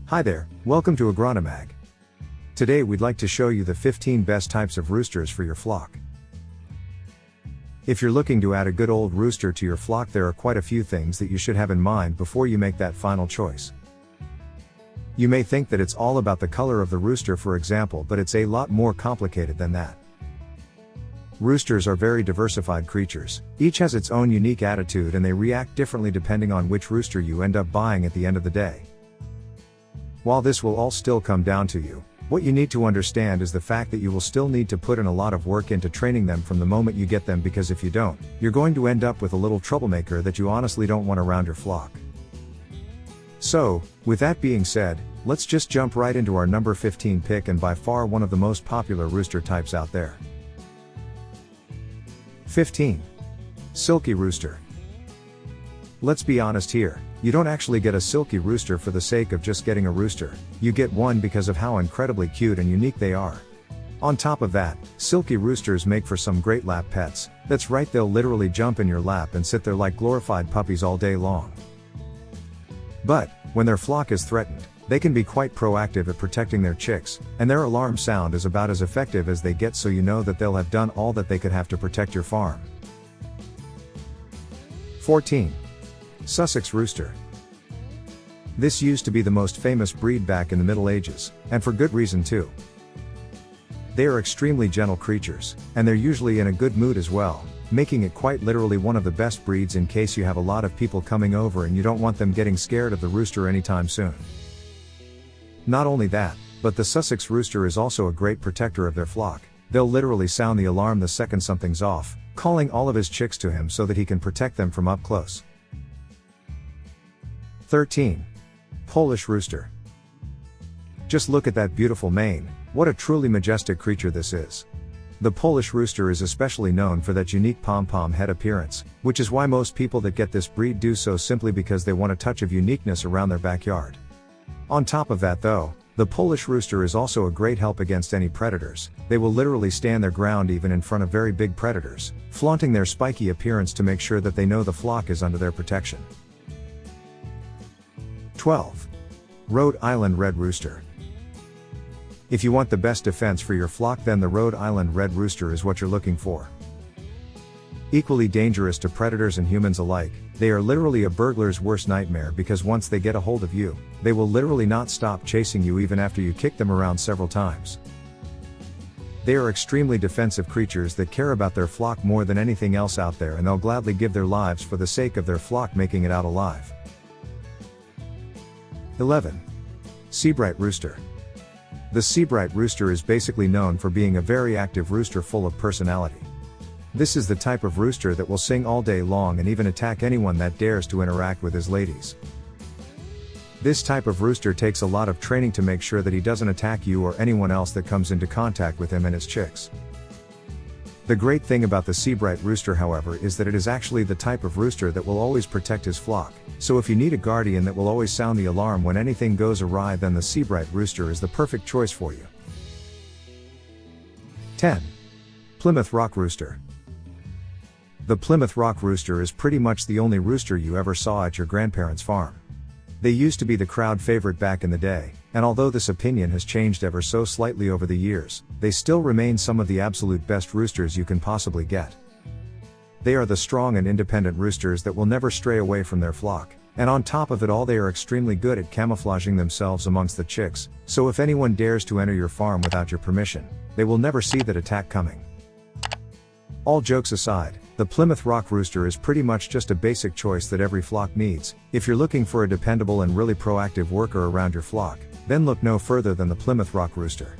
Hi there, welcome to Agronomag. Today we'd like to show you the 15 best types of roosters for your flock. If you're looking to add a good old rooster to your flock, there are quite a few things that you should have in mind before you make that final choice. You may think that it's all about the color of the rooster, for example, but it's a lot more complicated than that. Roosters are very diversified creatures. Each has its own unique attitude and they react differently depending on which rooster you end up buying at the end of the day. While this will all still come down to you, what you need to understand is the fact that you will still need to put in a lot of work into training them from the moment you get them, because if you don't, you're going to end up with a little troublemaker that you honestly don't want around your flock. So, with that being said, let's just jump right into our number 15 pick, and by far one of the most popular rooster types out there. 15. Silky Rooster. Let's be honest here, you don't actually get a silky rooster for the sake of just getting a rooster, you get one because of how incredibly cute and unique they are. On top of that, silky roosters make for some great lap pets. That's right, they'll literally jump in your lap and sit there like glorified puppies all day long. But, when their flock is threatened, they can be quite proactive at protecting their chicks, and their alarm sound is about as effective as they get, so you know that they'll have done all that they could have to protect your farm. 14. Sussex Rooster. This used to be the most famous breed back in the Middle Ages, and for good reason too. They are extremely gentle creatures, and they're usually in a good mood as well, making it quite literally one of the best breeds in case you have a lot of people coming over and you don't want them getting scared of the rooster anytime soon. Not only that, but the Sussex Rooster is also a great protector of their flock. They'll literally sound the alarm the second something's off, calling all of his chicks to him so that he can protect them from up close. 13. Polish Rooster. Just look at that beautiful mane, what a truly majestic creature this is. The Polish Rooster is especially known for that unique pom-pom head appearance, which is why most people that get this breed do so simply because they want a touch of uniqueness around their backyard. On top of that though, the Polish Rooster is also a great help against any predators. They will literally stand their ground even in front of very big predators, flaunting their spiky appearance to make sure that they know the flock is under their protection. 12. Rhode Island Red Rooster. If you want the best defense for your flock, then the Rhode Island Red Rooster is what you're looking for. Equally dangerous to predators and humans alike, they are literally a burglar's worst nightmare, because once they get a hold of you, they will literally not stop chasing you even after you kick them around several times. They are extremely defensive creatures that care about their flock more than anything else out there, and they'll gladly give their lives for the sake of their flock making it out alive. 11. Seabright Rooster. The Seabright Rooster is basically known for being a very active rooster full of personality. This is the type of rooster that will sing all day long and even attack anyone that dares to interact with his ladies. This type of rooster takes a lot of training to make sure that he doesn't attack you or anyone else that comes into contact with him and his chicks. The great thing about the Seabright Rooster, however, is that it is actually the type of rooster that will always protect his flock, so if you need a guardian that will always sound the alarm when anything goes awry, then the Seabright Rooster is the perfect choice for you. 10. Plymouth Rock Rooster. The Plymouth Rock Rooster is pretty much the only rooster you ever saw at your grandparents' farm. They used to be the crowd favorite back in the day, and although this opinion has changed ever so slightly over the years, they still remain some of the absolute best roosters you can possibly get. They are the strong and independent roosters that will never stray away from their flock, and on top of it all, they are extremely good at camouflaging themselves amongst the chicks, so if anyone dares to enter your farm without your permission, they will never see that attack coming. All jokes aside, the Plymouth Rock Rooster is pretty much just a basic choice that every flock needs. If you're looking for a dependable and really proactive worker around your flock, then look no further than the Plymouth Rock Rooster.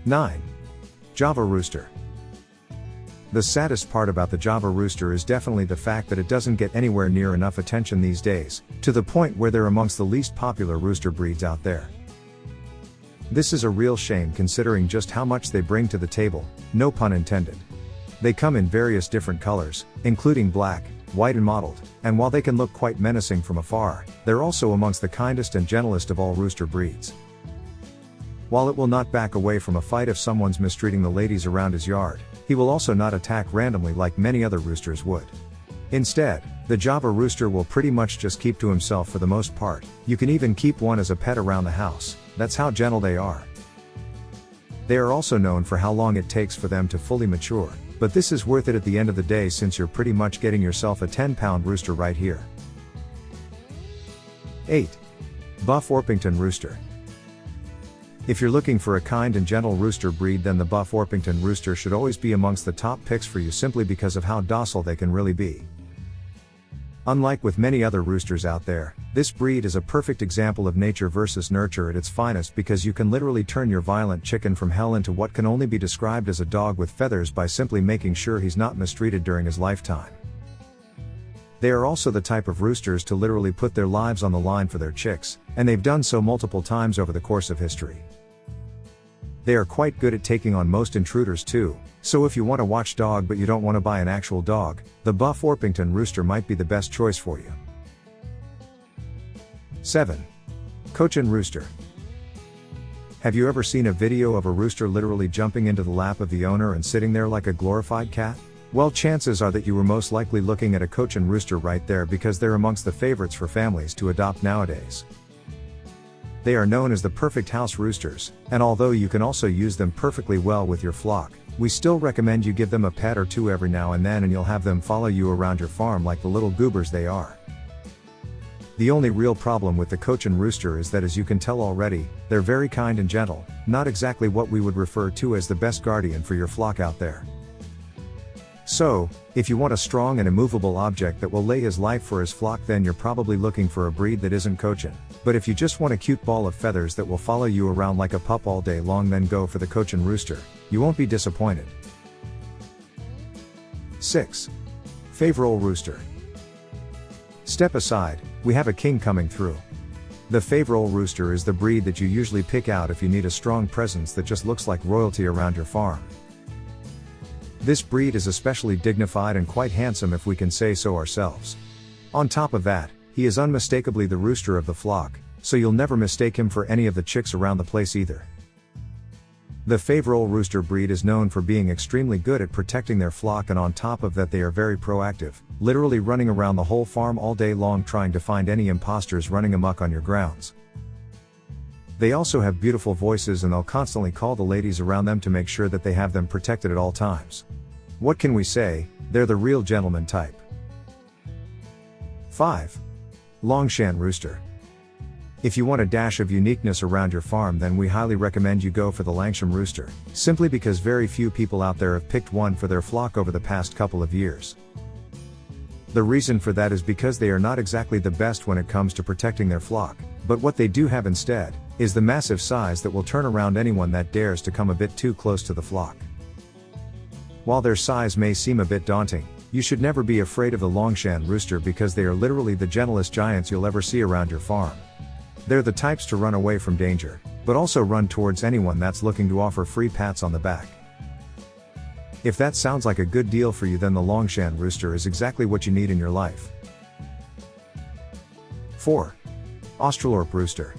9. Java Rooster. The saddest part about the Java Rooster is definitely the fact that it doesn't get anywhere near enough attention these days, to the point where they're amongst the least popular rooster breeds out there. This is a real shame considering just how much they bring to the table, no pun intended. They come in various different colors, including black, white and mottled, and while they can look quite menacing from afar, they're also amongst the kindest and gentlest of all rooster breeds. While it will not back away from a fight if someone's mistreating the ladies around his yard, he will also not attack randomly like many other roosters would. Instead, the Java rooster will pretty much just keep to himself for the most part. You can even keep one as a pet around the house, that's how gentle they are. They are also known for how long it takes for them to fully mature, but this is worth it at the end of the day since you're pretty much getting yourself a 10-pound rooster right here. 8. Buff Orpington Rooster. If you're looking for a kind and gentle rooster breed, then the Buff Orpington Rooster should always be amongst the top picks for you simply because of how docile they can really be. Unlike with many other roosters out there, this breed is a perfect example of nature versus nurture at its finest because you can literally turn your violent chicken from hell into what can only be described as a dog with feathers by simply making sure he's not mistreated during his lifetime. They are also the type of roosters to literally put their lives on the line for their chicks, and they've done so multiple times over the course of history. They are quite good at taking on most intruders too, so if you want a watchdog but you don't want to buy an actual dog, the Buff Orpington Rooster might be the best choice for you. 7. Cochin Rooster. Have you ever seen a video of a rooster literally jumping into the lap of the owner and sitting there like a glorified cat? Well, chances are that you were most likely looking at a Cochin Rooster right there because they're amongst the favorites for families to adopt nowadays. They are known as the perfect house roosters, and although you can also use them perfectly well with your flock, we still recommend you give them a pet or two every now and then and you'll have them follow you around your farm like the little goobers they are. The only real problem with the Cochin Rooster is that, as you can tell already, they're very kind and gentle, not exactly what we would refer to as the best guardian for your flock out there. So, if you want a strong and immovable object that will lay his life for his flock, then you're probably looking for a breed that isn't Cochin. But if you just want a cute ball of feathers that will follow you around like a pup all day long, then go for the Cochin Rooster. You won't be disappointed. 6. Faverolles Rooster. Step aside, we have a king coming through. The Faverolles Rooster is the breed that you usually pick out if you need a strong presence that just looks like royalty around your farm. This breed is especially dignified and quite handsome, if we can say so ourselves. On top of that, he is unmistakably the rooster of the flock, so you'll never mistake him for any of the chicks around the place either. The Faverolles Rooster breed is known for being extremely good at protecting their flock, and on top of that they are very proactive, literally running around the whole farm all day long trying to find any imposters running amok on your grounds. They also have beautiful voices and they'll constantly call the ladies around them to make sure that they have them protected at all times. What can we say, they're the real gentleman type. 5. Longshan Rooster. If you want a dash of uniqueness around your farm, then we highly recommend you go for the Langsham Rooster, simply because very few people out there have picked one for their flock over the past couple of years. The reason for that is because they are not exactly the best when it comes to protecting their flock, but what they do have instead is the massive size that will turn around anyone that dares to come a bit too close to the flock. While their size may seem a bit daunting, you should never be afraid of the Longshan Rooster because they are literally the gentlest giants you'll ever see around your farm. They're the types to run away from danger, but also run towards anyone that's looking to offer free pats on the back. If that sounds like a good deal for you, then the Longshan Rooster is exactly what you need in your life. 4. Australorp Rooster.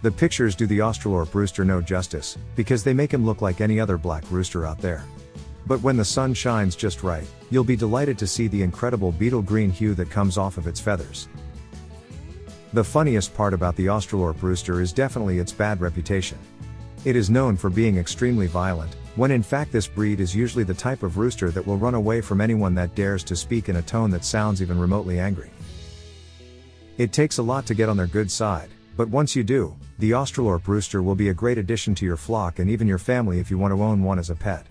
The pictures do the Australorp Rooster no justice, because they make him look like any other black rooster out there. But when the sun shines just right, you'll be delighted to see the incredible beetle green hue that comes off of its feathers. The funniest part about the Australorp Rooster is definitely its bad reputation. It is known for being extremely violent, when in fact this breed is usually the type of rooster that will run away from anyone that dares to speak in a tone that sounds even remotely angry. It takes a lot to get on their good side, but once you do, the Australorp Rooster will be a great addition to your flock and even your family if you want to own one as a pet.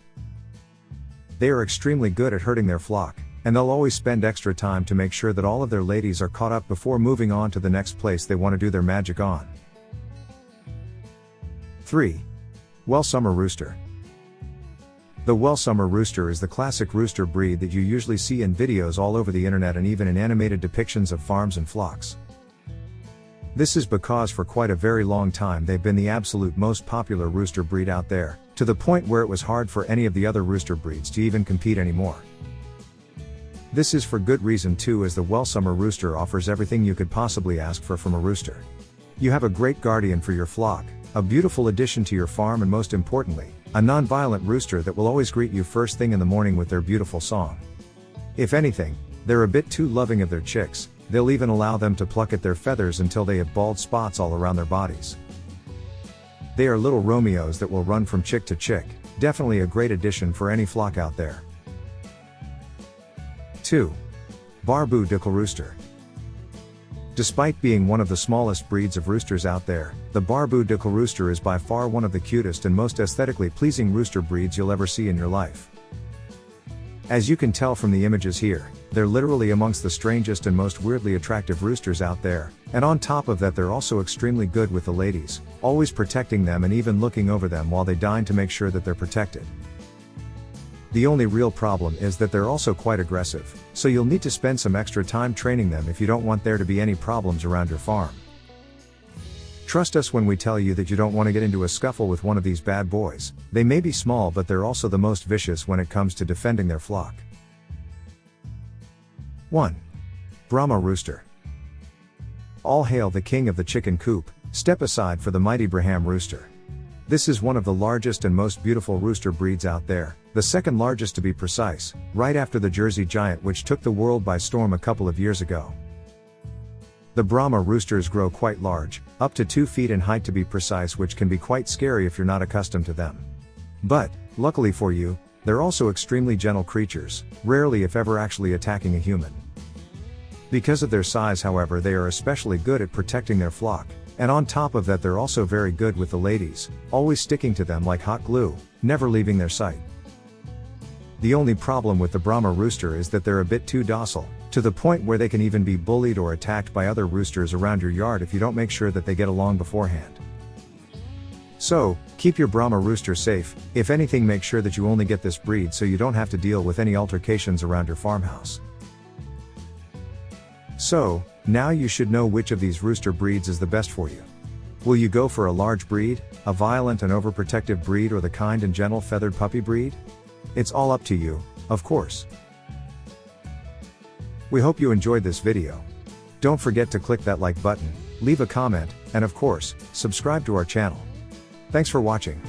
They are extremely good at herding their flock, and they'll always spend extra time to make sure that all of their ladies are caught up before moving on to the next place they want to do their magic on. 3. Welsummer Rooster. The Welsummer Rooster is the classic rooster breed that you usually see in videos all over the internet and even in animated depictions of farms and flocks. This is because for quite a very long time they've been the absolute most popular rooster breed out there, to the point where it was hard for any of the other rooster breeds to even compete anymore. This is for good reason too, as the Welsummer Rooster offers everything you could possibly ask for from a rooster. You have a great guardian for your flock, a beautiful addition to your farm, and most importantly, a non-violent rooster that will always greet you first thing in the morning with their beautiful song. If anything, they're a bit too loving of their chicks, they'll even allow them to pluck at their feathers until they have bald spots all around their bodies. They are little Romeos that will run from chick to chick, definitely a great addition for any flock out there. 2. Barbu d'Uccle Rooster. Despite being one of the smallest breeds of roosters out there, the Barbu d'Uccle Rooster is by far one of the cutest and most aesthetically pleasing rooster breeds you'll ever see in your life. As you can tell from the images here, they're literally amongst the strangest and most weirdly attractive roosters out there, and on top of that they're also extremely good with the ladies, always protecting them and even looking over them while they dine to make sure that they're protected. The only real problem is that they're also quite aggressive, so you'll need to spend some extra time training them if you don't want there to be any problems around your farm. Trust us when we tell you that you don't want to get into a scuffle with one of these bad boys. They may be small, but they're also the most vicious when it comes to defending their flock. 1. Brahma Rooster. All hail the king of the chicken coop, step aside for the mighty Brahma Rooster. This is one of the largest and most beautiful rooster breeds out there, the second largest to be precise, right after the Jersey Giant, which took the world by storm a couple of years ago. The Brahma roosters grow quite large, up to 2 feet in height to be precise, which can be quite scary if you're not accustomed to them. But, luckily for you, they're also extremely gentle creatures, rarely if ever actually attacking a human. Because of their size, however, they are especially good at protecting their flock, and on top of that they're also very good with the ladies, always sticking to them like hot glue, never leaving their sight. The only problem with the Brahma rooster is that they're a bit too docile, to the point where they can even be bullied or attacked by other roosters around your yard if you don't make sure that they get along beforehand. So, keep your Brahma rooster safe. If anything, make sure that you only get this breed so you don't have to deal with any altercations around your farmhouse. So, now you should know which of these rooster breeds is the best for you. Will you go for a large breed, a violent and overprotective breed, or the kind and gentle feathered puppy breed? It's all up to you, of course. We hope you enjoyed this video. Don't forget to click that like button, leave a comment, and of course, subscribe to our channel. Thanks for watching.